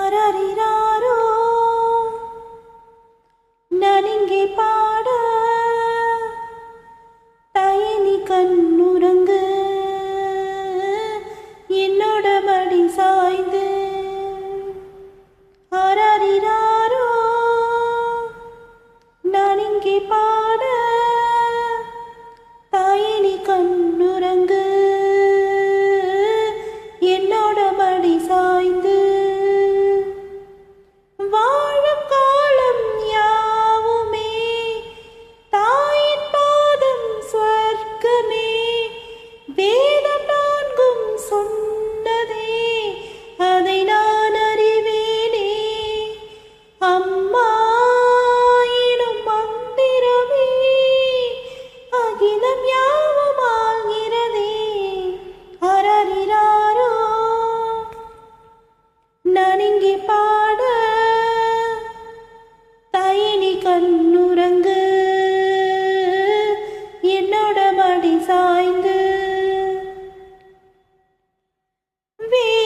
அரரிராரோ நான் இங்கே பாட தயனி கண்ணுறங்கு என்னோட மடி சாய்ந்து அரரிராரோ நான் இங்கே பாட தயனி கண்ணுறங்கு என்னோட மடி சாய்ந்து வாழும் காலம் யாவுமே தாயின் பாதம் ஸ்வர்க்கமே வேதம் நான்கும் சொன்னதே அதை நான் அறிவேனே அம்மா எனும் மந்திரமே அகிலம் யாவும் ஆகிறதே அரரிராரோ நான் இங்கே பாட தயனி கண்ணுறங்கு என்னோட மடி சாய்ந்து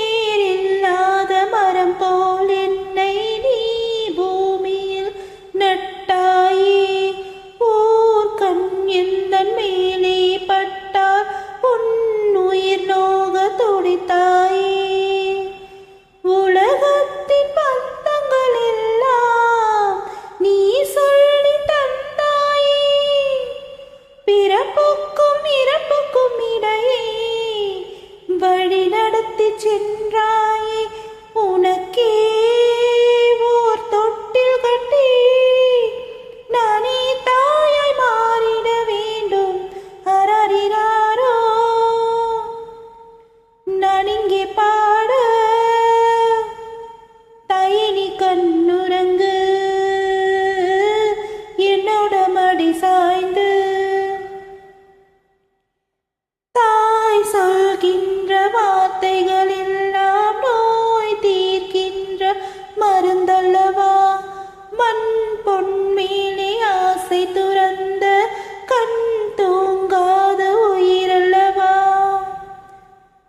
வேறில்லாத மரம் போல் என்னை நீ பூமியில் நட்டாயே ஊர் கண் எந்தன் மேலே பட்டார் உன் உயிர் நோக துடித்தாயே உலகத்தின் பந்தங்கள் எல்லாம் நீ சொல்லி தந்தாயே பிறப்புக்கும் இறப்புக்கும் இடையே வழி நடத்தி சென்றாயே உனக்கே ஓர் தொட்டில் கட்டி நானே தாயாய் மாறிட வேண்டும் அரரிராரோ நான் இங்கே பாட தயனி கண்ணுறங்கு என்னோட மடி சாய்ந்து தாய் சொல்கின்ற வார்த்தைகள் எல்லாம் நோய் தீர்க்கின்ற மருந்தல்லவா மண் பொன் மேலே ஆசை துறந்த கண் தூங்காத உயிரல்லவா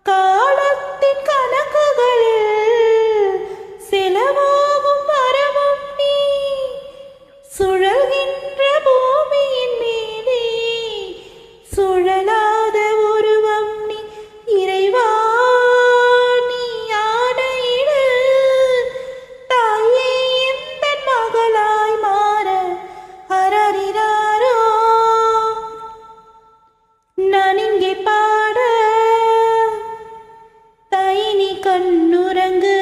காலத்தின் கணக்குகளில் செலவாகும் வரவும் நீ சுழல்கின்ற பூமியின் மீதே சுழலாத உருவம் நீ இறைவா நீ ஆணையிடு தாயே எந்தன் மகளாய் மாற அரரிராரோ நான் இங்கே பாட தயனி கண்ணுறங்கு